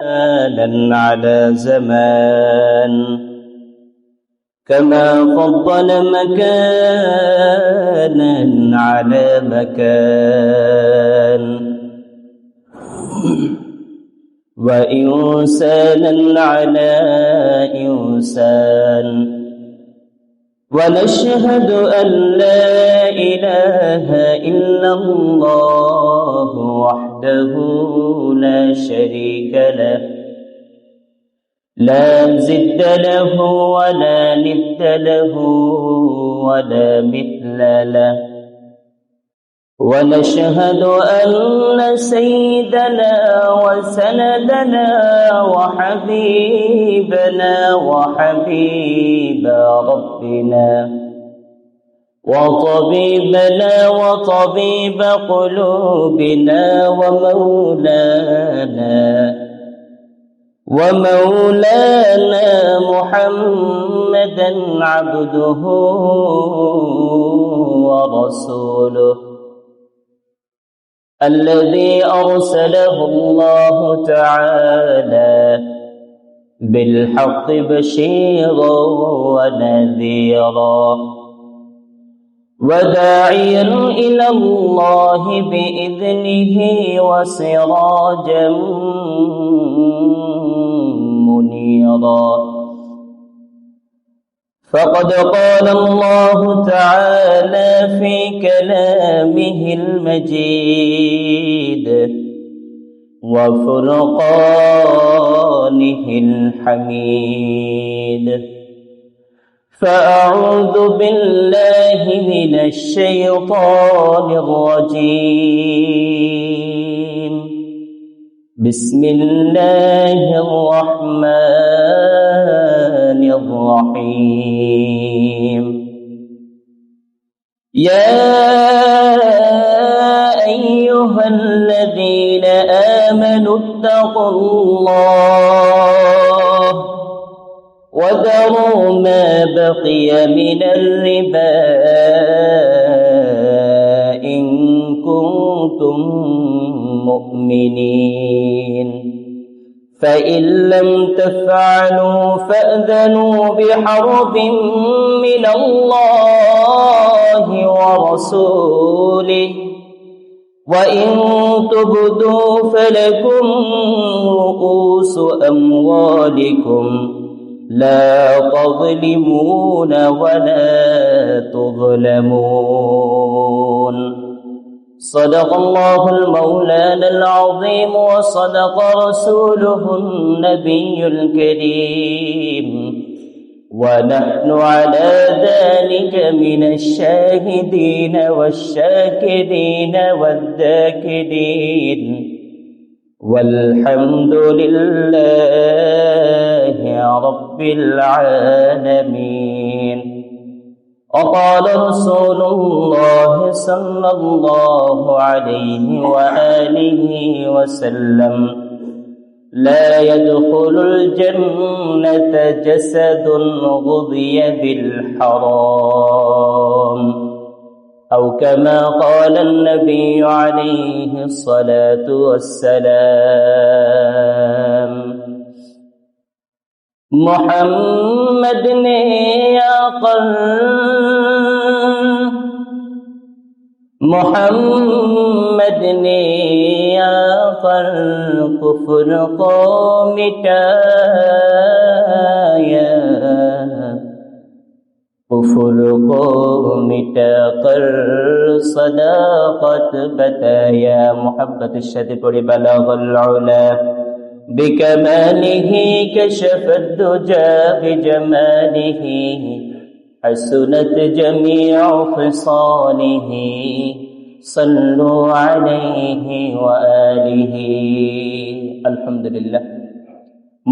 زمانا على زمان، كما فضل مكانا على مكان، وإنسانا على إنسان. ونشهد أن لا إله إلا الله وحده لا شريك له، لا زد له ولا ند له ولا مثل له. ونشهد أن سيدنا وسندنا وحبيبنا وحبيب ربنا وطبيبنا وطبيب قلوبنا ومولانا محمدا عبده ورسوله، الذي أرسله الله تعالى بالحق بشيرا ونذيرا، وداعيا إلى الله بإذنه وسراجا منيرا. فقد قال الله تعالى في كلامه المجيد وفرقانه الحميد: فأعوذ بالله من الشيطان الرجيم. بسم الله الرحمن الرحيم. يا أيها الذين آمنوا اتقوا الله وذروا ما بقي من الربا إن كنتم مؤمنين، فإن لم تفعلوا فأذنوا بحرب من الله ورسوله، وإن تبدوا فلكم رؤوس أموالكم لا تظلمون ولا تظلمون. صدق الله المولانا العظيم وصدق رسوله النبي الكريم، ونحن على ذلك من الشاهدين والشاكرين والذاكرين، والحمد لله رب العالمين. وقال رسول الله صلى الله عليه وآله وسلم: لا يدخل الجنة جسد غذي بالحرام، أو كما قال النبي عليه الصلاة والسلام. محمد نے محمد نے آخر کفر کو مٹایا، کفر کو مٹا کر صداقت بتایا. محبت الشدید پڑی بلغ العلا بكماله كشف الدجى بجماله، حسنت جميع خصاله، صلوا عليه وآله. আলহামদুলিল্লাহ।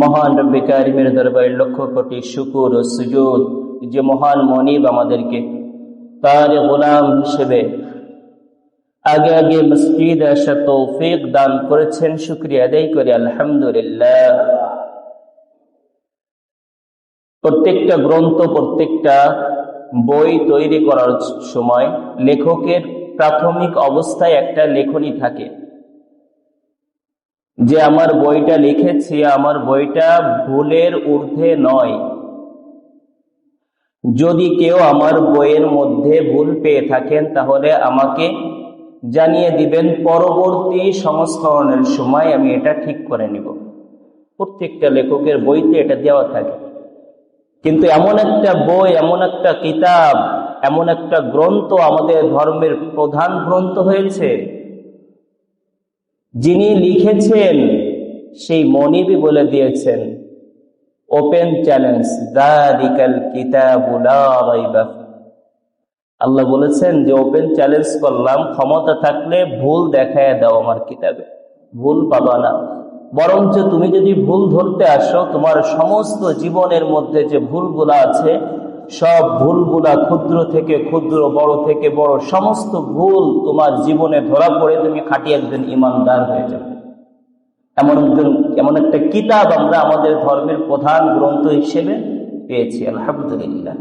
মহান রব্বে কারিমের দরবারে লক্ষ কোটি শুকর ও সুজুদ যে মহান মনিব আমাদেরকে তার গোলাম হিসেবে আগে আগে মসজিদে আসার তৌফিক দান করেছেন, শুকরিয়া আদায় করি আলহামদুলিল্লাহ। প্রত্যেকটা গ্রন্থ, প্রত্যেকটা বই তৈরি করার সময় লেখকের প্রাথমিক অবস্থায় একটা লেখনী থাকে। যে আমার বইটা লিখেছি, আমার বইটা ভুলের ঊর্ধ্বে নয়। যদি কেউ আমার বইয়ের মধ্যে ভুল পেয়ে থাকেন তাহলে আমাকে জানিয়ে দিবেন, পরবর্তী সংস্করণের সময় আমি এটা ঠিক করে নিব। প্রত্যেকটা লেখকের বইতে এটা দেওয়া থাকে। কিন্তু এমন একটা বই, এমন একটা কিতাব, এমন একটা গ্রন্থ আমাদের ধর্মের প্রধান গ্রন্থ হয়েছে, যিনি লিখেছেন সেই মনিবই বলে দিয়েছেন, ওপেন চ্যালেঞ্জ, যালিকাল কিতাবু লা রাইবা। আল্লাহ বলেছেন যে ওপেন চ্যালেঞ্জ করলাম, ক্ষমতা থাকলে ভুল দেখায় দাও আমার কিতাবে, ভুল পাবা না। বরঞ্চ তুমি যদি ভুল ধরতে আসো, তোমার সমস্ত জীবনের মধ্যে যে ভুলগুলা আছে, সব ভুলগুলা ক্ষুদ্র থেকে ক্ষুদ্র, বড় থেকে বড়, সমস্ত ভুল তোমার জীবনে ধরা পড়ে তুমি খাঁটি একজন ইমানদার হয়ে যাবে। এমন একটা কিতাব আমরা আমাদের ধর্মের প্রধান গ্রন্থ হিসেবে পেয়েছি, আলহামদুলিল্লাহ।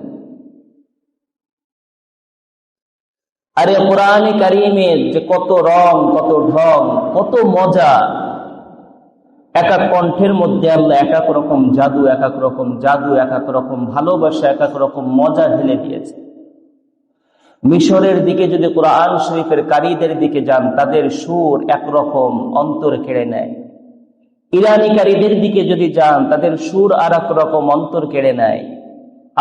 আরে কোরআনে কারিমের যে কত রং, কত ঢং, কত মজা! এক এক কণ্ঠের মধ্যে আল্লাহ এক এক রকম জাদু, এক এক রকম জাদু, এক এক রকম ভালোবাসা, এক এক রকম মজা ঢেলে দিয়েছে। মিশরের দিকে যদি কোরআন শরীফের কারীদের দিকে যান, তাদের সুর একরকম, অন্তর কেড়ে নেয়। ইরানি কারীদের দিকে যদি যান, তাদের সুর আর এক রকম, অন্তর কেড়ে নেয়।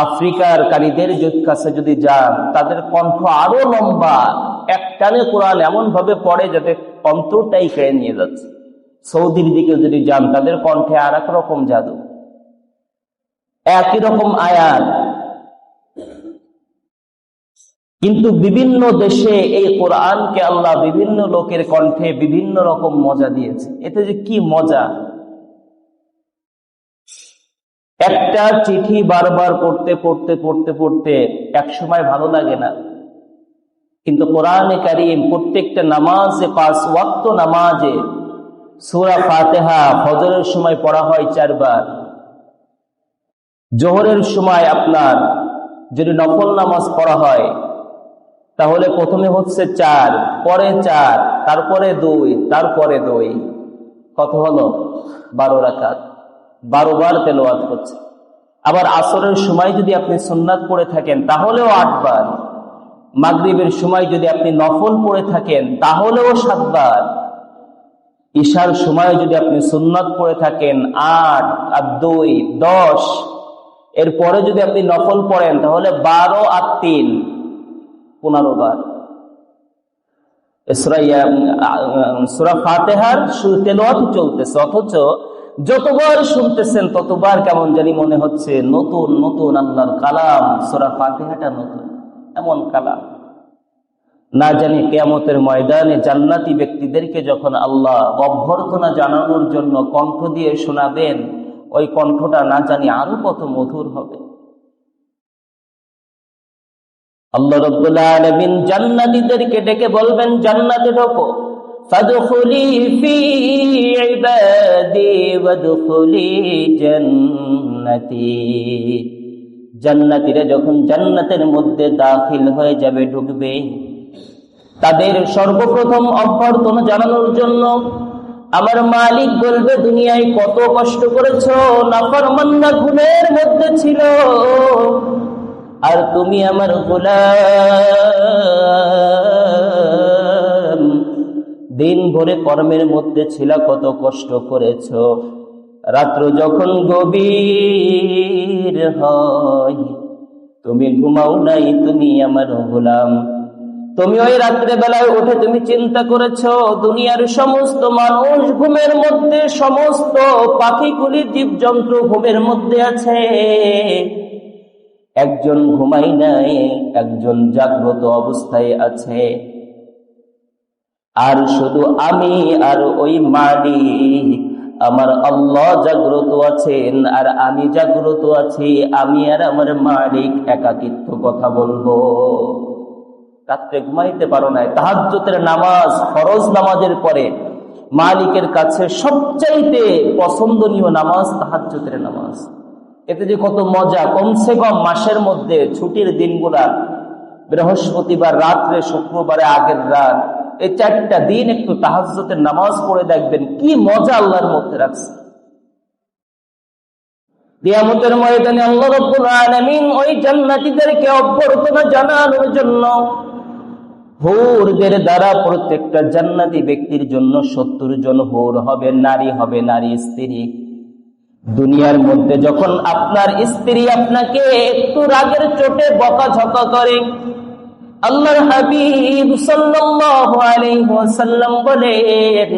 আফ্রিকার কারীদের কাছে যদি যান, তাদের কণ্ঠ আরো লম্বা, এক টানে কোরআন এমন ভাবে পড়ে যাতে অন্তরটাই কেড়ে নিয়ে যাচ্ছে। সৌদির দিকে যদি যান, তাদের কণ্ঠে আর এক রকম জাদু, একই রকম আয়াত। কিন্তু বিভিন্ন দেশে এই কোরআনকে আল্লাহ বিভিন্ন লোকের কণ্ঠে বিভিন্ন রকম মজা দিয়েছে। এতে যে কি মজা! একটা চিঠি বারবার পড়তে পড়তে পড়তে পড়তে এক সময় ভালো লাগে না, কিন্তু কোরআনে কারীম প্রত্যেকটা নামাজে, 5 ওয়াক্ত নামাজে সূরা ফাতিহা ফজরের সময় পড়া হয় 4 বার। জোহরের সময় আপনার যদি নফল নামাজ পড়া হয়, তাহলে প্রথমে হচ্ছে 4, পরে 4, তারপরে 2, তারপরে 2, কত হলো? 12 রাকাত, 12 বার তেলাওয়াত হচ্ছে। আবার আসরের সময় যদি আপনি সুন্নাত পড়ে থাকেন তাহলেও 8 বার। মাগরিবের সময় যদি আপনি নফল পড়ে থাকেন তাহলেও 7 বার। ঈশার সময় যদি আপনি সুন্নাত পড়ে থাকেন 8 আর 2 10, এরপরে যদি আপনি নফল পড়েন তাহলে 12 আর 3 15 বার। সূরা ফাতিহার তেলাওয়াত চলতেছে, অথচ যতবার শুনতেছেন ততবার কেমন জানি মনে হচ্ছে নতুন নতুন আল্লাহর কালাম। সূরা ফাতিহাটা নতুন, এমন কালাম। না জানি কিয়ামতের ময়দানে জান্নাতি ব্যক্তিদেরকে যখন আল্লাহ অভ্যর্থনা জানানোর জন্য কণ্ঠ দিয়ে শোনাবেন, ওই কণ্ঠটা না জানি আরো কত মধুর হবে। আল্লাহ রাব্বুল আলামিন জান্নাতীদেরকে ডেকে বলবেন, জান্নাতে ঢোকো, ফাদখুলি ফি ইবাদি ওয়াদখুলি জান্নাতি। জান্নাতীরা যখন জান্নাতের মধ্যে দাখিল হয়ে যাবে, ঢুকবে, তাদের সর্বপ্রথম অভ্যর্থনা জানানোর জন্য আমার মালিক বলবে, দুনিয়ায় কত কষ্ট করেছো, নাফরমানরা ঘুমের মধ্যে ছিল, আর তুমি আমার গোলাম, দিন ভরে কর্মের মধ্যে ছিল, কত কষ্ট করেছো। রাত্র যখন গভীর হয়, তুমি ঘুমাও নাই, তুমি আমার গোলাম। তুমি ওই রাত্রে বেলায় উঠে তুমি চিন্তা করেছো, দুনিয়ার সমস্ত মানুষ ঘুমের মধ্যে, সমস্ত পাখিগুলি, জীবজন্তু ঘুমের মধ্যে আছে, একজন ঘুমাই নাই, একজন জাগ্রত অবস্থায় আছে। আর শুধু আমি আর ওই মালিক, আমার আল্লাহ জাগ্রত আছেন, আর আমি জাগ্রত আছি। আমি আর আমার মালিক একাকিত্ব কথা বলবো। রাত্রে ঘুমাইতে পারো নাই, তাহাজ্জুদের নামাজ, ফরজ নামাজের পরে মালিকের কাছে সবচাইতে পছন্দনীয় নামাজ তাহাজ্জুদের নামাজ। এতে যে কত মজা! কমসে কম মাসের মধ্যে ছুটির দিনগুলা, বৃহস্পতিবার রাত্রে, শুক্রবারে আগের রাত, এই 4টা দিন একটু তাহাজ্জুদের নামাজ পড়ে দেখবেন কি মজা আল্লাহর মধ্যে রাখছে। কিয়ামতের ময়দানে আল্লাহ রাব্বুল আলামিন ওই জান্নাতীদেরকে অভ্যর্থনা জানানোর জন্য হুরদের দ্বারা প্রত্যেকটা জান্নাতি ব্যক্তির জন্য 70 জন হুর হবে, নারী স্ত্রী। দুনিয়ার মধ্যে যখন আপনার স্ত্রী আপনাকে একটু রাগের চোটে বকাঝকা করে, আল্লাহর হাবিব সাল্লাল্লাহু আলাইহি ওয়াসাল্লাম বলেন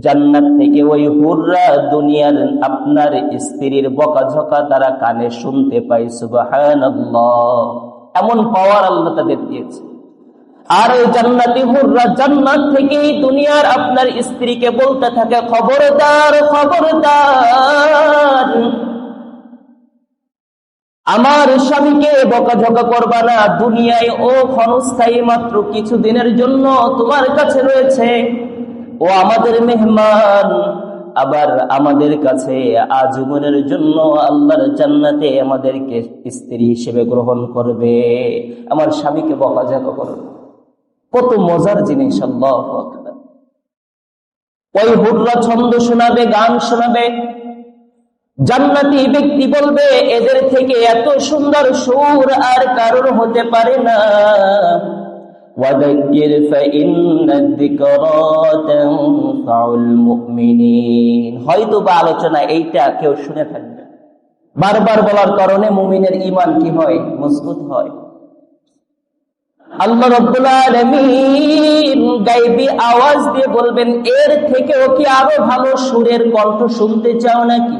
জান্নাত থেকে ওই হুররা দুনিয়ার আপনার স্ত্রীর বকাঝকা তারা কানে শুনতে পায়। সুবহানাল্লাহ, এমন পাওয়ার আল্লাহ তাদের দিয়েছে। আর ওই জান্নাতি হুররা জান্নাত থেকে দুনিয়ার আপনার স্ত্রীকে বলতে থাকে, খবরদার খবরদার, আমার স্বামীকে বকাঝকা করবা না, দুনিয়ায় ও ক্ষণস্থায়ী মাত্র কিছুদিনের জন্য তোমার কাছে রয়েছে, ও আমাদের মেহমান, আবার আমাদের কাছে আজীবনের জন্য আল্লাহর জান্নাতে আমাদেরকে স্ত্রী হিসেবে গ্রহণ করবে, আমার স্বামীকে বকাঝকা করবে। কত মজার জিনিস! আল্লাহু আকবার। ওই হুররা ছন্দ শোনাবে, গান শোনাবে, জান্নাতি ব্যক্তি বলবে এদের থেকে এত সুন্দর সুর আর কারোর হতে পারে না। ওয়াদাক্কির ফাইন্নাদ যিকরা তানফাউল মুমিনিন। হয়তো বা আলোচনা এইটা কেউ শুনে থাকবে, বারবার বলার কারণে মুমিনের ঈমান কি হয়? মজবুত হয়। আল্লাহ রাব্বুল আলামিন গায়বী আওয়াজ দিয়ে বলবেন এর থেকেও কি আরো ভালো সুরের কণ্ঠ শুনতে চাও নাকি?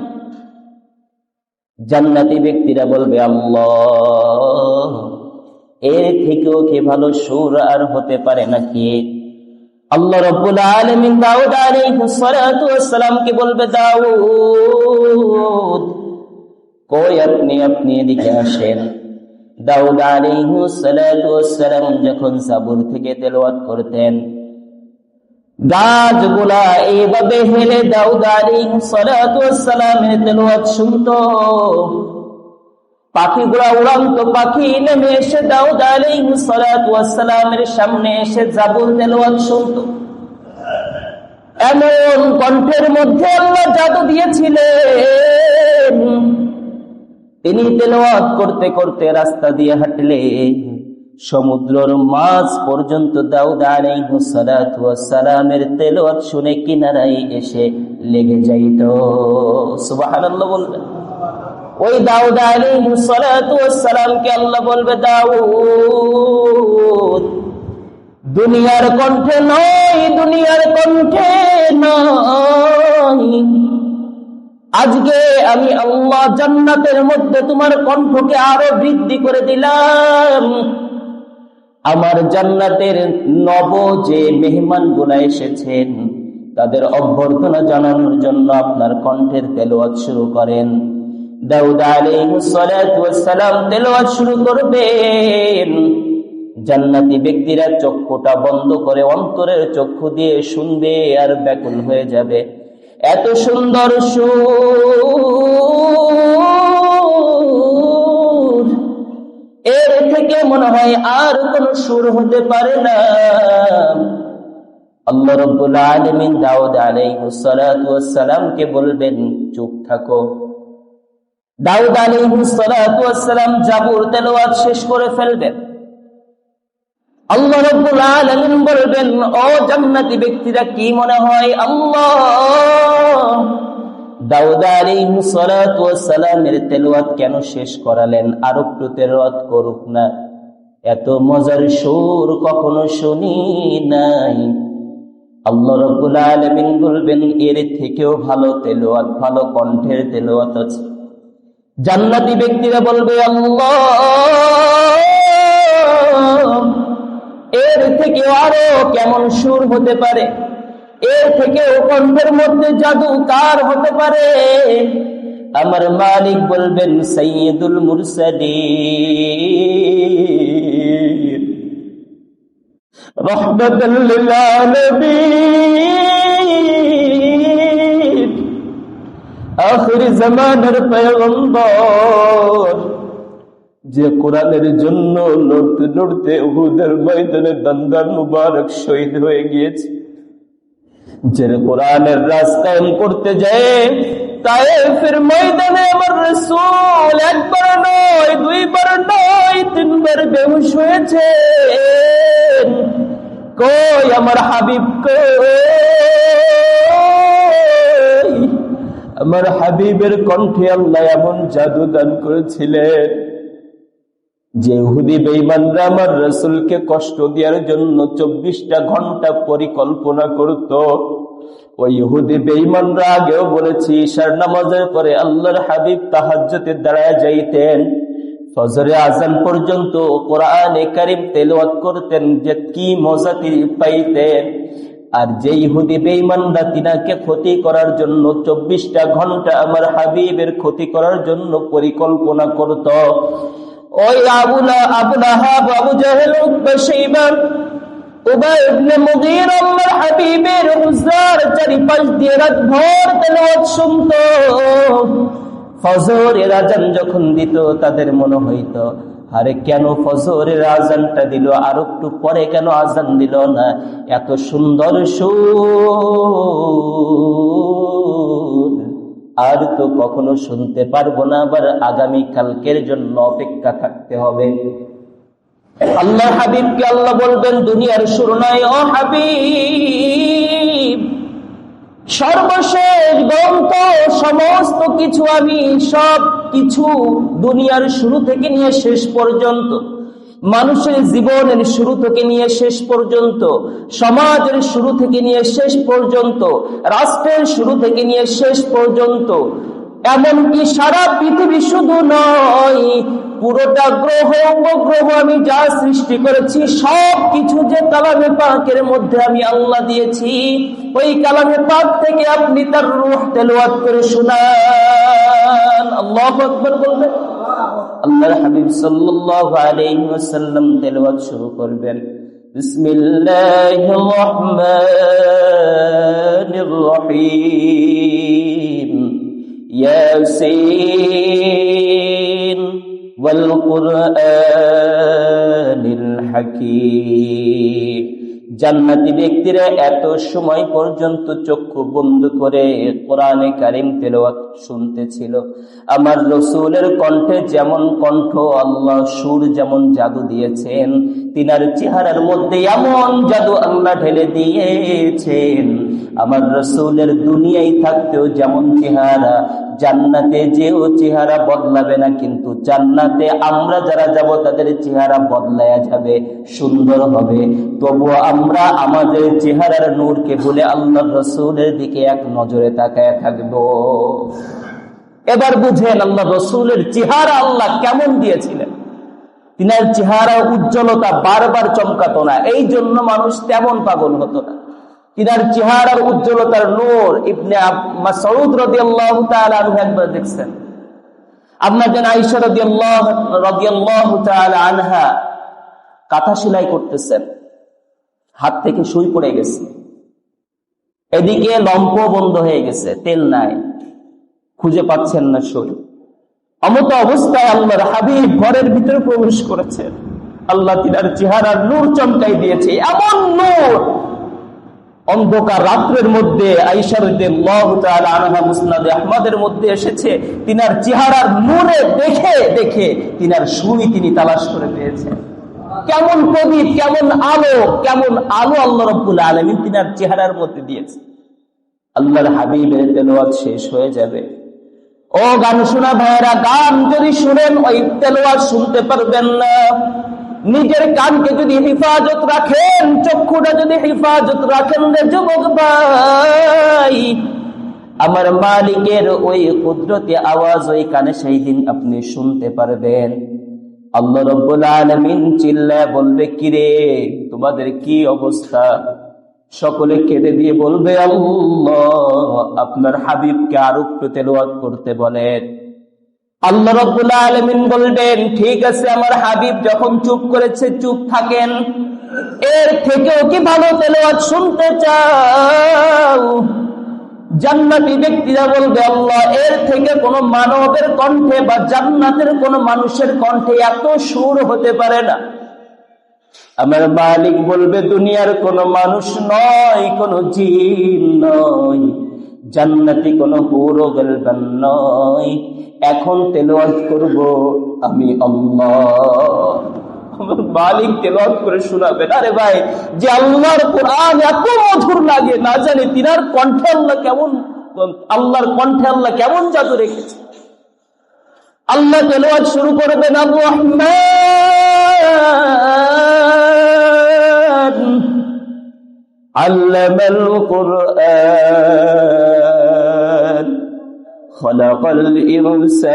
জান্নাতি ব্যক্তিরা বলবে আল্লাহ, এর থেকেও কি ভালো সুর আর হতে পারে নাকি? আল্লাহ রাব্বুল আলামিন দাউদ আলাইহিস সালাতু ওয়াস সালামকে বলবে, দাউদ কই আপনি এদিকে আসেন। দাউদ আলাইহিস সালাতু ওয়াস সালাম যখন জাবুর থেকে তেলাওয়াত করতেন, গাছগুলা এইভাবে হেলে দাউদ আলাইহিস সালাতু ওয়াস সালামের তেলাওয়াত শুনতো। পাখিগুলা, উড়ন্ত পাখি নেমে এসে দাউদ আলাইহিস সালাতু ওয়াস সালামের সামনে এসে জাবুর তেলাওয়াত শুনতো। এমন কণ্ঠের মধ্যে আল্লাহ জাদু দিয়েছিলেন, তিনি তেলাওয়াত করতে করতে রাস্তা দিয়ে হাঁটলে সমুদ্রের মাছ পর্যন্ত দাউদ আলাইহিস সালাতু ওয়াস সালামের তেলাওয়াত শুনে কিনারায় এসে লেগে যাইত। সুবহানাল্লাহ বলবেন। ওই দাউদ আলাইহিস সালাতু ওয়াস সালামকে আল্লাহ বলবে, দাউদ দুনিয়ার কণ্ঠে নয়, আজকে আমি আল্লাহ জান্নাতের মধ্যে তোমার কণ্ঠকে আরো বৃদ্ধি করে দিলাম। আমার জান্নাতের নব যে মেহমান গুলা এসেছেন তাদের অভ্যর্থনা জানানোর জন্য আপনার কণ্ঠের তেলাওয়াত শুরু করেন। দাউদ আলাইহিস সালাতু ওয়াস সালাম তেলাওয়াত শুরু করবেন। জান্নাতি ব্যক্তিরা চক্ষুটা বন্ধ করে অন্তরের চক্ষু দিয়ে শুনবে আর ব্যাকুল হয়ে যাবে। এত সুন্দর সুর, এর থেকে মনে হয় আর কোন সুর হতে পারে না। আল্লাহ রাব্বুল আলামিন দাউদ আলাইহিস সালাতু ওয়াস সালামকে বলবেন, চুপ থাকো। দাউদ আলাইহিস সালাতু ওয়াস সালাম জাবুর তেলাওয়াত শেষ করে ফেলবেন। আল্লাহ রাব্বুল আলামিন বলবেন, ও জান্নাতি ব্যক্তিরা কি মনে হয় আল্লাহ দাউদ আলাইহিস সালাতু ওয়াস সালামের তেলাওয়াত কেন শেষ করালেন? আরো একটু তেলাওয়াত করুক না, এত মজার সুর কখনো শুনি নাই। আল্লাহ রাব্বুল আলামিন বলবেন, এর থেকেও ভালো তেলাওয়াত, ভালো কণ্ঠের তেলাওয়াত আছে। জান্নাতি ব্যক্তিরা বলবে, আল্লাহ এর থেকে আরো কেমন সুর হতে পারে? এর থেকে কণ্ঠের মধ্যে জাদু কার হতে পারে? আমার মালিক বলবেন, সাইয়্যিদুল মুরসালিন রাহমাতাল লিল আলামিন, আখির জামানের পয়গম্বর যে কোরআনের জন্য লড়তে লড়তে উহুদের ময়দানে দন্দন মুবারক শহীদ হয়ে গিয়েছে, যে কোরআনের রাজ কায়েম করতে যায় তায়েফের ময়দানে আমার রাসূল একবার নয়, দুইবার নয়, তিনবার বেহুশ হয়েছে। কই আমার হাবিব কই? আমার হাবিবের কণ্ঠে আল্লাহ এমন জাদু দান করেছিলেন যে ইহুদি বেঈমানরা আমার রাসূলকে কষ্ট দেওয়ার জন্য 24টা ঘন্টা পরিকল্পনা করত। ওই ইহুদি বেঈমানরা আগেও বলেছি, ঈশার নামাজের পরে আল্লাহর হাবিব তাহাজ্জুদে দাঁড়ায় যাইতেন, ফজরে আজান পর্যন্ত কোরআনে কারীম তেলাওয়াত করতেন, যে কি মজা তিনি পাইতেন। আর যে ইহুদি বেঈমানরা তিনাকে ক্ষতি করার জন্য 24টা ঘন্টা আমার হাবিবের ক্ষতি করার জন্য পরিকল্পনা করত, ওই আবু লাহাব, আবু জাহেল, উতবা, শাইবা, উবাই ইবনে মুগীরা আমার হাবিবের হুজরার চারিপাশ দিয়ে রাতভর তেলাওয়াত শুনতো। ফজরের আজান যখন দিত তাদের মনে হইতো, আরে কেন ফজরের আজানটা দিল, আর একটু পরে কেন আজান দিল না? এত সুন্দর সুর আর তো কখনো শুনতে পারবো না, আবার আগামী কালকের জন্য অপেক্ষা থাকতে হবে। আল্লাহ হাবিবকে আল্লাহ বলবেন, দুনিয়ার শুরু নয় ও হাবিব, সর্বশেষ গ্রন্থ, সমস্ত কিছু আমি, সব কিছু দুনিয়ার শুরু থেকে নিয়ে শেষ পর্যন্ত, মানুষের জীবনের শুরু থেকে নিয়ে শেষ পর্যন্ত, সমাজের শুরু থেকে নিয়ে শেষ পর্যন্ত, রাষ্ট্রের শুরু থেকে নিয়ে শেষ পর্যন্ত, এমনকি সারা পৃথিবী শুধু নয়, পুরোটা গ্রহ উপগ্রহ আমি যা সৃষ্টি করেছি সব কিছু যে কালামে পাকের মধ্যে আমি আল্লাহ দিয়েছি, ওই কালামে পাক থেকে আপনি তার রূহ তেলাওয়াত করে শোনান। আল্লাহু আকবার বলবেন। আল্লাহর হাবিব সাল্লাল্লাহু আলাইহি ওয়াসাল্লাম তেলাওয়াত শুরু করবেন, বিসমিল্লাহির রহমানির রহিম, ইয়াসিন ওয়াল কুরআনিল হাকীম। জান্নাতি ব্যক্তিরা এত সময় পর্যন্ত চক্ষু বন্ধ করে কোরআনে কারীম তেলাওয়াত শুনতেছিল। আমার রাসূলের কণ্ঠে যেমন কণ্ঠ, আল্লাহ সুর যেমন জাদু দিয়েছেন, তিনার চেহারার মধ্যে এমন জাদু আল্লাহ ঢেলে দিয়েছেন। আমার রাসূলের দুনিয়ায় থাকতেও যেমন চেহারা, জান্নাতে যেও চেহারা বদলাবে না, কিন্তু জান্নাতে আমরা যারা যাব তাদের চেহারা বদলায়া যাবে, সুন্দর হবে। তবুও আমরা আমাদের চেহারার নূরকে ভুলে আল্লাহর রাসূলের দিকে এক নজরে তাকায় থাকবো। এবার বুঝেন আল্লাহ রাসূলের চেহারা আল্লাহ কেমন দিয়েছিলেন। তিনার চেহারা উজ্জ্বলতা বারবার চমকাতো না, এই জন্য মানুষ তেমন পাগল হতো না। তিনার চেহারার উজ্জ্বলতার নূর ইবনে মাসউদ রাদিয়াল্লাহু তাআলা আনহু একবার দেখছেন, আম্মা জান আয়েশা রাদিয়াল্লাহু তাআলা আনহা কাঁথা সেলাই করতেছেন, হাত থেকে সুই পড়ে গেছে, এদিকে লম্প বন্ধ হয়ে গেছে, তেল নাই, খুঁজে পাচ্ছেন না সুই। অমত অবস্থায় আল্লাহর হাবিব ঘরের ভিতরে প্রবেশ করেছেন। আল্লাহ তিনার চেহারার নূর চমকাই দিয়েছে, এমন নূর অন্ধকার রাত্রের মধ্যে। আয়েশা রাদিয়াল্লাহু তাআলা আনহা মুসনাদে আহমদের মধ্যে এসেছে, তিনার চেহারার নূরে দেখে দেখে তিনার সুই তিনি তালাশ করে পেয়েছেন। কেমন প্রদীপ, কেমন আলো, কেমন আলো আল্লাহ রাব্বুল আলামিন তিনার চেহারার মধ্যে দিয়েছে। আল্লাহর হাবিবের তেলাওয়াত শেষ হয়ে যাবে। ও গান শোনা ভাইয়েরা, গান যদি শুনেন ওই তেলাওয়াত শুনতে পারবেন না। নিজের কানকে যদি হেফাজত রাখেন, চক্ষুটা যদি হেফাজত রাখেন রে যুবক ভাই, আমার মালিকের ওই কুদরতি আওয়াজ ওই কানে সেই দিন আপনি শুনতে পারবেন। আল্লাহ রাব্বুল আলামিন চিল্লায় বলবে, কিরে তোমাদের কি অবস্থা? সকলে কেঁদে দিয়ে বলবে, আল্লাহ আপনার হাবিবকে আরো একটু তেলাওয়াত করতে বলেন। আল্লাহ রাব্বুল আলামিন বলবেন, ঠিক আছে, আমার হাবিব যখন চুপ করেছে চুপ থাকেন, এর থেকেও কি ভালো তেলাওয়াত শুনতে চাও? জান্নাতি ব্যক্তিরা বলবে, আল্লাহ, এর থেকে কোন মানবের কণ্ঠে বা জান্নাতের কোন মানুষের কণ্ঠে এত সুর হতে পারে না। আমার মালিক বলবে, দুনিয়ার কোন মানুষ নয়, কোন জিন নয়, জান্নাতি কোন হুর ও গালবান নয়, এখন তেলাওয়াত করব আমি আল্লাহ। আমার মালিক তেলাওয়াত করে শোনাবেন। আরে ভাই, যে আল্লাহর কোরআন এত মধুর লাগে, না জানি তিনার কণ্ঠে আল্লাহর কণ্ঠে আল্লাহ কেমন জাদু রেখেছে। আল্লাহ তেলাওয়াত শুরু করবেন, আর-রহমান আল্লামাল কুরআন খালাকাল ইনসান।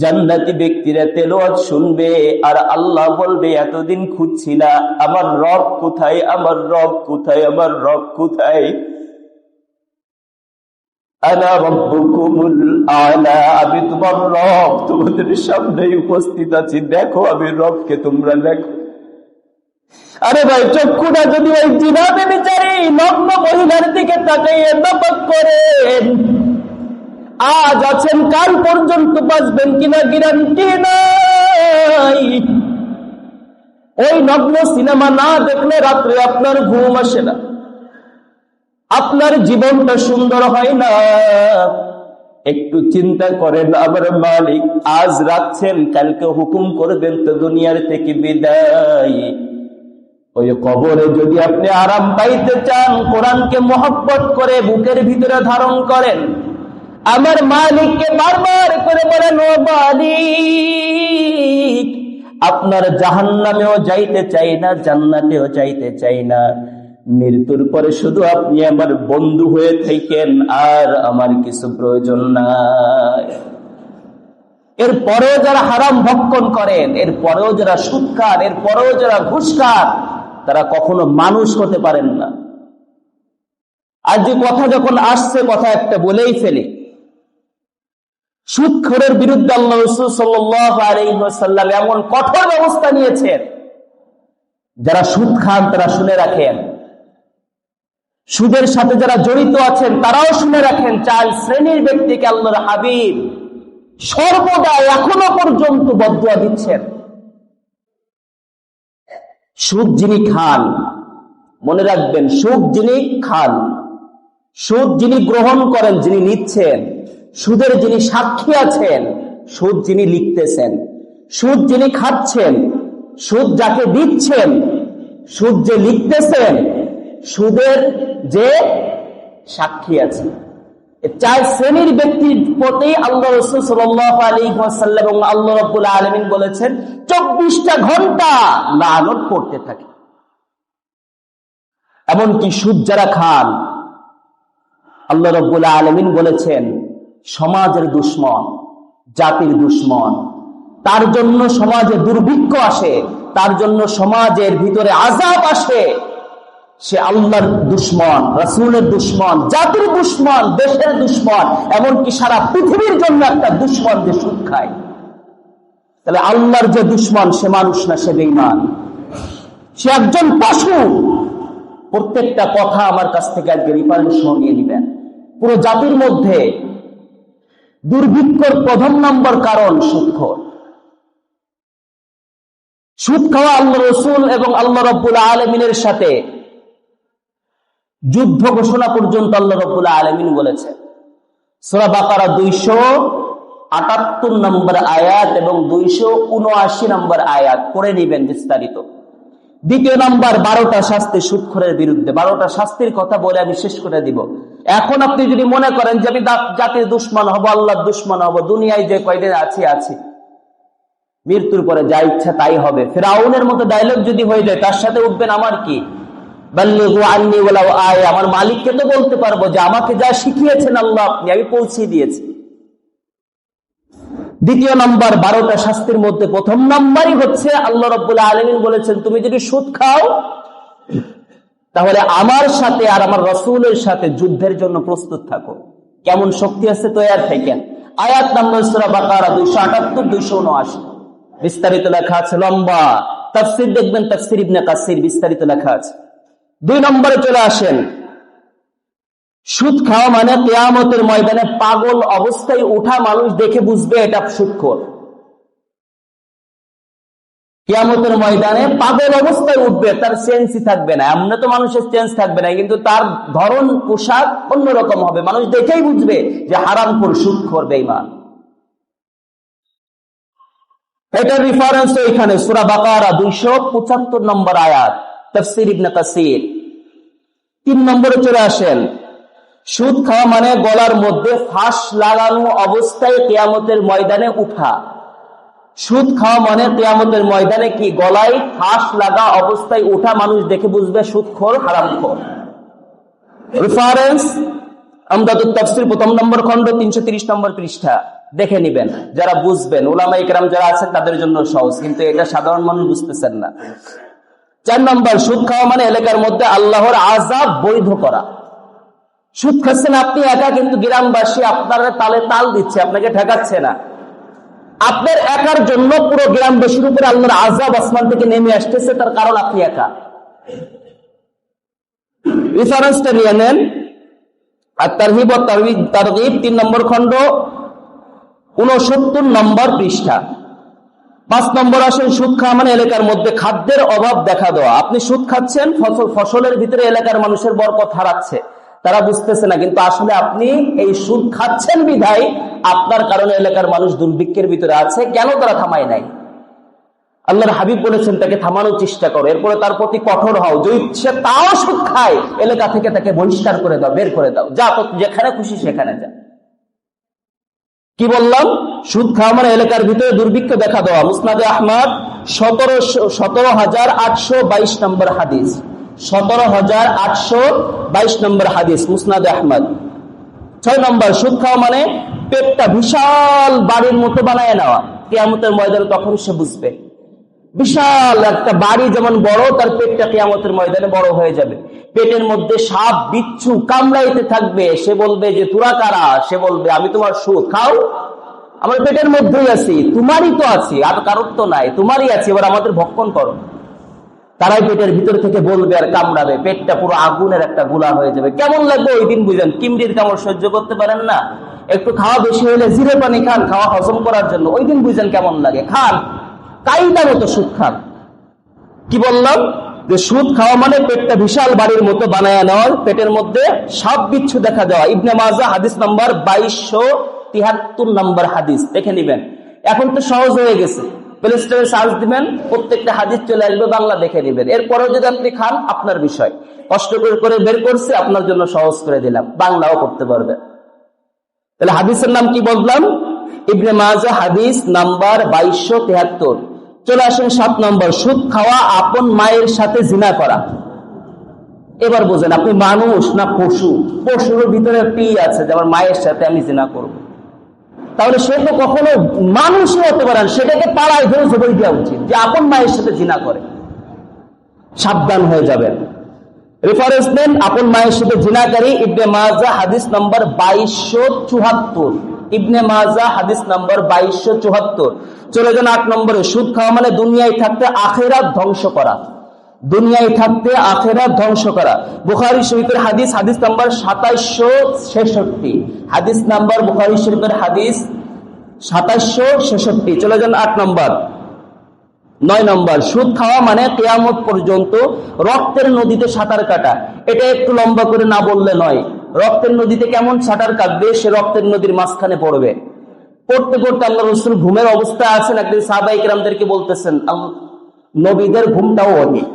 জান্নাতি ব্যক্তিরা তেলাওয়াত শুনবে আর আল্লাহ বলবে, এতদিন খুঁজছিলা আমার রব কোথায়, আমার রব কোথায়, আমার রব কোথায়? আনা রাব্বুকুমুল আ'লা, আমি তোমার রব, তোমাদের সামনেই উপস্থিত আছি, দেখো আমি রবকে, তোমরা দেখো। আরে ভাই, চক্ষুটা যদি ওই জিনা ব্যভিচারী নগ্ন মহিলার দিকে তাকিয়ে নবক করেন, আজ আছেন, কাল পর্যন্ত বাঁচবেন কিনা গ্যারান্টি নাই। ওই নগ্ন সিনেমা না দেখলে রাত্রে আপনার ঘুম আসে না, আপনার জীবনটা সুন্দর হয় না। একটু চিন্তা করেন, আমার মালিক আজ রাখছেন, কালকে হুকুম করবেন তো দুনিয়ার থেকে বিদায়। ওই কবরে যদি আপনি আরাম পাইতে চান, কোরআনকে মহব্বত করে বুকের ভিতরে ধারণ করেন, আমার মালিককে বারবার করে বলেন, ও মালিক, আপনার জাহান্নামেও যাইতে চাই না, জান্নাতেও যাইতে চাই না, মৃত্যুর পরে শুধু আপনি আমার বন্ধু হয়ে থাকেন, আর আমার কিছু প্রয়োজন নাই। এরপরেও যারা হারাম ভক্ষণ করেন, এরপরেও যারা সুদ খান, এরপরেও যারা ঘুষ খান, তারা কখনো মানুষ হতে পারেন না। আজ যে কথা যখন আসছে, কথা একটা বলেই ফেলে, সুদখোরের বিরুদ্ধে আল্লাহ রাসূল সাল্লাল্লাহু আলাইহি ওয়াসাল্লাম এমন কঠোর ব্যবস্থা নিয়েছেন, যারা সুদ খান তারা শুনে রাখেন, সুদের সাথে যারা জড়িত আছেন তারাও শুনে রাখেন, চার শ্রেণীর ব্যক্তিকে আল্লাহর হাবিব সর্বদা এখনো পর্যন্ত বদদুয়া দিচ্ছেন। সুদ যিনি খান, মনে রাখবেন, সুদ যিনি খান, সুদ যিনি গ্রহণ করেন, যিনি নিচ্ছেন, সুদের যিনি সাক্ষী আছেন, সুদ যিনি লিখতেছেন, সুদ যিনি খাচ্ছেন, সুদ যাকে দিচ্ছেন, সুদ যে লিখতেছেন, সুদের যে সাক্ষী আছে, চার শ্রেণীর ব্যক্তির প্রতি আল্লাহ রাসূল সাল্লাল্লাহু আলাইহি ওয়াসাল্লাম এবং আল্লাহ রাব্বুল আলামিন বলেছেন 24টা ঘন্টা লানত পড়তে থাকে। এমনকি সুদ যারা খান, আল্লাহ রাব্বুল আলামিন বলেছেন সমাজের দুশমন, জাতির দুশমন, তার জন্য সমাজে দুর্ভিক্ষ আসে, তার জন্য সমাজের ভিতরে আযাব আসে। সে আল্লাহর দুশমন, রাসূলের দুশমন, জাতির দুশমন, দেশের দুশমন, এমনকি সারা পৃথিবীর জন্য একটা দুশমন যে সুদ খায়। তাহলে আল্লাহর যে দুশমন, সে মানুষ না, সে বেঈমান, সে একজন পশু। প্রত্যেকটা কথা আমার কাছ থেকে আজকে রিফারেন্স নিয়ে নিবেন। পুরো জাতির মধ্যে দুর্ভিক্ষর প্রথম নম্বর কারণ সুদখোর। সুদ খাওয়া আল্লাহ রাসূল এবং আল্লাহ রাব্বুল আলামিনের সাথে যুদ্ধ ঘোষণা পর্যন্ত আল্লাহ রাব্বুল আলামিন বলেছেন। সূরা বাকারা 278 নম্বর আয়াত এবং 279 নম্বর আয়াত পড়ে নেবেন বিস্তারিত। দ্বিতীয় নাম্বার, 12টা শাস্তি সুদখোরের বিরুদ্ধে। 12টা শাস্তির কথা বলে আমি শেষ করে দিব। এখন আপনি যদি মনে করেন যে আমি জাতির দুশমন হব, আল্লাহর দুশমন হব, দুনিয়ায় যে কয়দিন আছি, মৃত্যুর পরে যা ইচ্ছা তাই হবে, ফিরআউনের মতো ডায়লগ যদি হয়ে যায়, তার সাথে উঠবেন আমার কি, বাল্লিগু আন্নী ওয়ালাউ আয়া, আমার মালিককে তো বলতে পারবো যে আমাকে যা শিখিয়েছেন আল্লাহ আপনি, আমি পৌঁছে দিয়েছি। দ্বিতীয় নাম্বার, 12টা শাস্তির মধ্যে প্রথম নাম্বারই হচ্ছে আল্লাহ রাব্বুল আলামিন বলেছেন তুমি যদি সুদ খাও তাহলে আমার সাথে আর আমার রাসূলের সাথে যুদ্ধের জন্য প্রস্তুত থাকো। কেমন শক্তি আছে তৈয়ার থাকেন। আয়াত নম্বর সূরা বাকারা 278 279 বিস্তারিত লেখা আছে, লম্বা তাফসীর দেখবেন, তাফসীর ইবনে কাসির বিস্তারিত লেখা আছে। 2 নম্বরে চলে আসেন, সুদ খাওয়া মানে কিয়ামতের ময়দানে পাগল অবস্থায় উঠা মানুষ দেখে বুঝবে এটা সুদখোর। কিয়ামতের ময়দানে পাগল অবস্থায় উঠবে, তার সেন্সই থাকবে না। এমন তো মানুষের সেন্স থাকবে না, কিন্তু তার ধরন পোশাক অন্যরকম হবে, মানুষ দেখেই বুঝবে যে হারামখোর, সুদখোর, বেঈমান। এটার রেফারেন্স এখানে সূরা বাকারা 275 নম্বর আয়াত, তাফসীর ইবনে কাসির। 3 নম্বরে চলে আসেন, সুদ খাওয়া মানে গলার মধ্যে ফাঁস লাগানো অবস্থায় কিয়ামতের ময়দানে উঠা। সুদ খাওয়া মানে কিয়ামতের ময়দানে কি গলায় ফাঁস লাগা অবস্থায় উঠা, মানুষ দেখে বুঝবে সুদখোর, হারামখোর। রেফারেন্স আমদাদুত তাফসীর 1 নম্বর খণ্ড 330 নম্বর পৃষ্ঠা, দেখে নিবেন। যারা বুঝবেন, উলামায়ে কেরাম যারা আছেন তাদের জন্য সহজ, কিন্তু এটা সাধারণ মানুষ বুঝতেছেন না। 4 নম্বর, সুদ খাওয়া মানে এলাকার মধ্যে আল্লাহর আযাব বৈধ করা। সুদ খাচ্ছেন আপনি একা, কিন্তু গ্রামবাসী আপনার তালে তাল দিচ্ছে, আপনাকে ঠেকাচ্ছে না। আপনার একার জন্য পুরো গ্রামবাসীর উপরে আল্লাহর আযাব আসমান থেকে নেমে আসতেছে, তার কারণ আপনি একা। রেফারেন্সটা নিয়ে নেন, আত-তারহিব ওয়া তারগীব 3 নম্বর খণ্ড 69 নম্বর পৃষ্ঠা। 5 নম্বর আসেন, সুদ খাওয়া মানে এলাকার মধ্যে খাদ্যের অভাব দেখা দেওয়া। আপনি সুদ খাচ্ছেন, ফসলের ভিতরে এলাকার মানুষের বরকত হারাচ্ছে, তারা বুঝতেছে না, কিন্তু আসলে আপনি এই সুদ খাচ্ছেন বিধায় আপনার কারণে এলাকার মানুষ দুর্ভিক্ষের ভিতরে আছে। কেন তারা থামায় নাই? আল্লাহর হাবিব বলেছেন তাকে থামানোর চেষ্টা করো, এরপরে তার প্রতি কঠোর হও। যদি সে তাও সুদ খায়, এলাকা থেকে তাকে বহিষ্কার করে দাও, বের করে দাও, যা যেখানে খুশি সেখানে যা। কি বললাম? সুদ খাওয়া মানে এলাকার ভিতরে দুর্ভিক্ষ দেখা দেওয়া। মুসনাদে আহমদ 17,822 নম্বর হাদিস, 17,822 নম্বর হাদিস, মুসনাদে আহমদ। 6 নম্বর, সুদ খাওয়া মানে পেটটা বিশাল বাড়ির মতো বানায় নেওয়া। কিয়ামতের ময়দানে তখন সে বুঝবে, বিশাল একটা বাড়ি যেমন বড়, তার পেটটা কিয়ামতের ময়দানে বড় হয়ে যাবে। পেটের মধ্যে সাপ বিচ্ছু কামড়াইতে থাকবে, সে বলবে যে তোরা কারা? সে বলবে আমি তোমার সুদ খাও, আমার পেটের মধ্যেই আছি, তোমারই তো আছি, আর কারোর তো নাই, তোমারই আছি, এবার আমাদের ভক্ষণ করো। তারাই পেটের ভিতর থেকে বলবে আর কামড়াবে, পেটটা পুরো আগুনের একটা গোলা হয়ে যাবে। কেমন লাগবে ওই দিন বুঝেন? কিমরির কামড় সহ্য করতে পারেন না, একটু খাওয়া বেশি হলে জিরে পানি খান খাওয়া হজম করার জন্য, ওই দিন বুঝেন কেমন লাগে, খান কাইদা মতো সুদ খান। কি বললাম? যে সুদ খাওয়া মানে পেটটা বিশাল বাড়ির মতো বানায় নেওয়া, পেটের মধ্যে সাপ বিচ্ছু দেখা দেওয়া। ইবনে মাজাহ হাদিস নাম্বার 2273 নম্বর হাদিস, দেখে নিবেন। এখন তো সহজ হয়ে গেছে, প্লে স্টোরে সার্চ দিবেন, প্রত্যেকটা হাদিস চলে আসবে, বাংলা দেখে নিবেন। এরপরেও যদি আপনি খান, আপনার বিষয়, কষ্ট করে বের করছে, আপনার জন্য সহজ করে দিলাম, বাংলাও করতে পারবে। তাহলে হাদিসের নাম কি বললাম? ইবনে মাজাহ হাদিস নাম্বার 2273। চলে আসেন 7 নম্বর, সুদ খাওয়া আপন মায়ের সাথে জিনা করা। এবার বোঝেন, আপনি মানুষ না পশু? পশুর ভিতরে পি আছে যে আমার মায়ের সাথে আমি জিনা করব, তাহলে সে তো কখনো মানুষই হতে পারে না, সেটাকে পাড়ায় ধরে জবর দেওয়া উচিত যে আপন মায়ের সাথে জিনা করে। সাবধান হয়ে যাবেন। রেফারেন্স দেন, আপন মায়ের সাথে জিনাকারী, ইবনে মাজাহ হাদিস নাম্বার 2274। ইবনে মাজাহ হাদিস নাম্বার 2274। চলে যান 8 নম্বরে, সুদ খাওয়া মানে দুনিয়ায় থাকতে আখিরাত ধ্বংস করা। দুনিয়ায় থাকতে আখিরাত ধ্বংস করা। বুখারী শরীফের হাদিস, হাদিস নাম্বার 2766। হাদিস নাম্বার বুখারী শরীফের হাদিস 2766। চলে যান 8 নম্বর। 9 নম্বর, সুদ খাওয়া মানে কিয়ামত পর্যন্ত রক্তের নদীতে সাঁতার কাটা। এটা একটু লম্বা করে না বললে নয়। রক্তের নদীতে কেমন সাঁতার কাটবে? সে রক্তের নদীর মাঝখানে পড়বে। পড়তে পড়তে আল্লাহ রাসূল ঘুমের অবস্থায় আছেন, একদিন সাহাবায়ে কিরামদেরকে বলতেছেন নবীদের ঘুমটাও অনেক।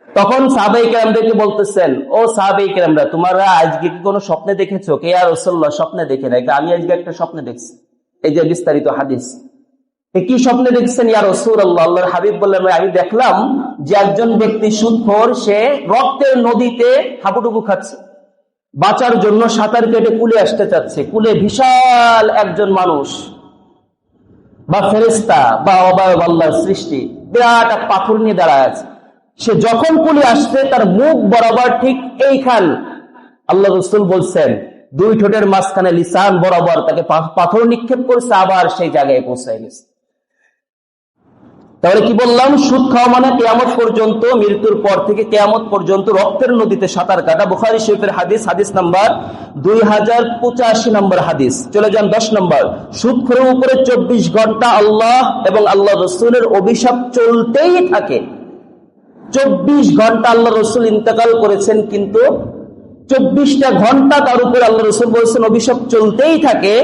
তখন সাহাবায়ে কিরামদেরকে বলতেছেন, ও সাহাবায়ে কিরামরা, তোমরা আজকে কি কোনো স্বপ্নে দেখেছো? কে ইয়া রাসূলুল্লাহ, স্বপ্নে দেখি নাই, আমি আজকে একটা স্বপ্নে দেখছি। এই যে বিস্তারিত হাদিস, কি স্বপ্নে দেখছেন ইয়া রাসূলুল্লাহ? আল্লাহর হাবিব বললেন, আমি দেখলাম যে একজন ব্যক্তি সুদখোর, সে রক্তের নদীতে হাবুডুবু খাচ্ছে, বাঁচার জন্য সাঁতার কেটে কুলে আসতে চাচ্ছে। কুলে বিশাল একজন মানুষ বা ফেরেশতা বা অবয়ব আল্লাহর সৃষ্টি, বিরাট এক পাথর নিয়ে দাঁড়ায় আছে। সে যখন কুলে আসছে, তার মুখ বরাবর ঠিক এইখান, আল্লাহ রাসূল বলছেন 2 ঠোঁটের মাঝখানে লিসান বরাবর তাকে পাথর নিক্ষেপ করছে, আবার সেই জায়গায় পৌঁছে গেছে। তাহলে কি বললাম? সুদ খাওয়া মানে কিয়ামত পর্যন্ত, মৃত্যুর পর থেকে কিয়ামত পর্যন্ত রক্তের নদীতে সাঁতার কাটা। বুখারী শরীফের হাদিস, হাদিস নাম্বার 2085 নম্বর হাদিস। চলে যান 10 নম্বর। সুদখোরের উপরে 24 ঘন্টা আল্লাহ এবং আল্লাহ রসুলের অভিশাপ চলতেই থাকে। 24 ঘন্টা আল্লাহ রসুল ইন্তেকাল করেছেন, কিন্তু 24টা ঘন্টা তার উপরে আল্লাহ রসুল বলছেন অভিশাপ চলতেই থাকে।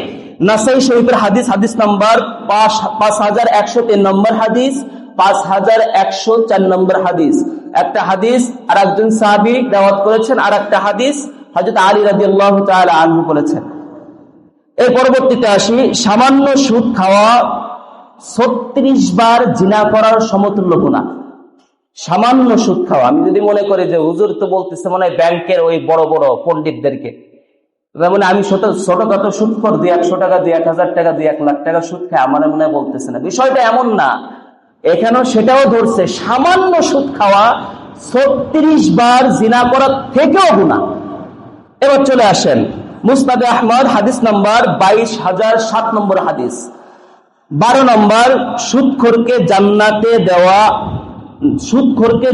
নাসাই শরীফের হাদিস, হাদিস নাম্বার 5103 নম্বর হাদিস, 5104 নম্বর হাদিস। একটা হাদিস আর একজন সাহাবী দাওয়াত করেছেন, আর একটা হাদিস হযরত আলী রাদিয়াল্লাহু তাআলা আনহু বলেছেন। এর পরবর্তীতে আসি, সামান্য সুদ খাওয়া 36 বার জিনা করার সমতুল্য গুনাহ। সামান্য সুদ খাওয়া। আমি যদি মনে করি যে হুজুর তো বলতেছে মনে হয় ব্যাংকের ওই বড় বড় পণ্ডিতদেরকে, মানে আমি ছোটখাটো সুদ কর, 200 টাকা, 1000 টাকা, 1 লাখ টাকা সুদ খায়, আমার মনে হয় বলতেছে না। বিষয়টা এমন না, এখানেও সেটাও ধরছে। সামান্য সুদ খাওয়া 36 বার জিনা করার থেকেও গুনাহ। এবার চলে আসেন মুসনাদে আহমদ, হাদিস নাম্বার 22007 নম্বর হাদিস। 12 নম্বর, সুদখোরকে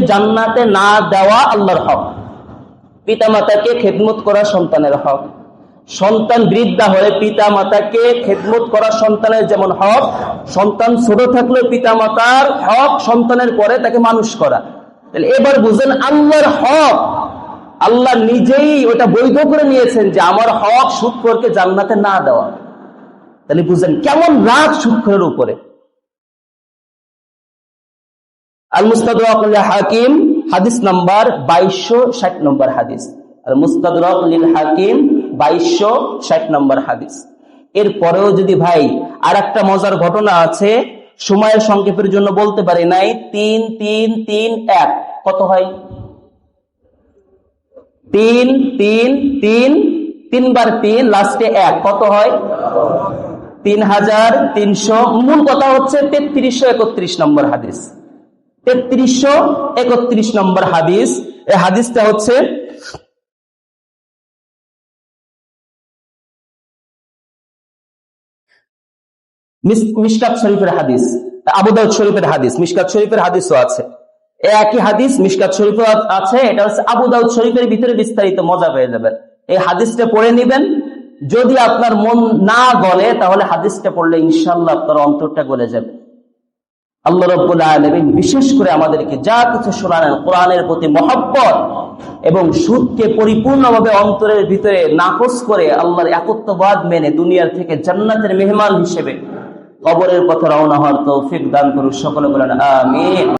জান্নাতে না দেওয়া আল্লাহর হক। পিতামাতাকে খেদমত করা সন্তানের হক। সন্তান বৃদ্ধা হয়ে পিতামাতাকে খেদমত করা সন্তানের যেমন হক, সন্তান ছোট থাকলে পিতামাতার হক সন্তানের পরে তাকে মানুষ করা। এবার বুঝেন আল্লাহর হক, আল্লাহ নিজেই ওটা বৈধ করে নিয়েছেন যে আমার হক সুদখোরকে জান্নাতে না দেওয়া। তাহলে বুঝেন কেমন রাগ সুদখোরের উপরে। আল মুস্তাদরাক লিল হাকিম, হাদিস নাম্বার 2260 নম্বর হাদিস। আল মুস্তাদরাক লিল হাকিম 2260 নম্বর হাদিস। এরপরেও যদি ভাই আর একটা মজার ঘটনা আছে, সময়ের সংক্ষেপের জন্য বলতে পারি নাই। 3 3 3 1 কত হয়? 3 3 3 3 বার 3 লাস্টে 1 কত হয়? 3300। মূল কথা হচ্ছে 3331 নম্বর হাদিস। 3331 নম্বর হাদিস। এই হাদিসটা হচ্ছে মিশকাত শরীফের হাদিস, আবু দাউদ শরীফের হাদিস, মিশকাত শরীফের হাদিসও আছে। একই হাদিস মিশকাত শরীফেও আছে, এটা হচ্ছে আবু দাউদ শরীফের ভিতরে বিস্তারিত, মজা পেয়ে যাবেন। এই হাদিসটা পড়ে নেবেন। যদি আপনার মন না গলে তাহলে হাদিসটা পড়লে ইনশাআল্লাহ আপনার অন্তরটা গলে যাবে। আল্লাহ রাব্বুল আলামিন বিশেষ করে আমাদেরকে যা কিছু শোনালেন, কোরআনের প্রতি মহব্বত এবং সুদকে পরিপূর্ণভাবে অন্তরের ভিতরে নাকচ করে আল্লাহর একত্ববাদ মেনে দুনিয়ার থেকে জান্নাতের মেহমান হিসেবে কবরের পথে রওনা হওয়ার তৌফিক দান করুন। সকলে বলেন আমিন।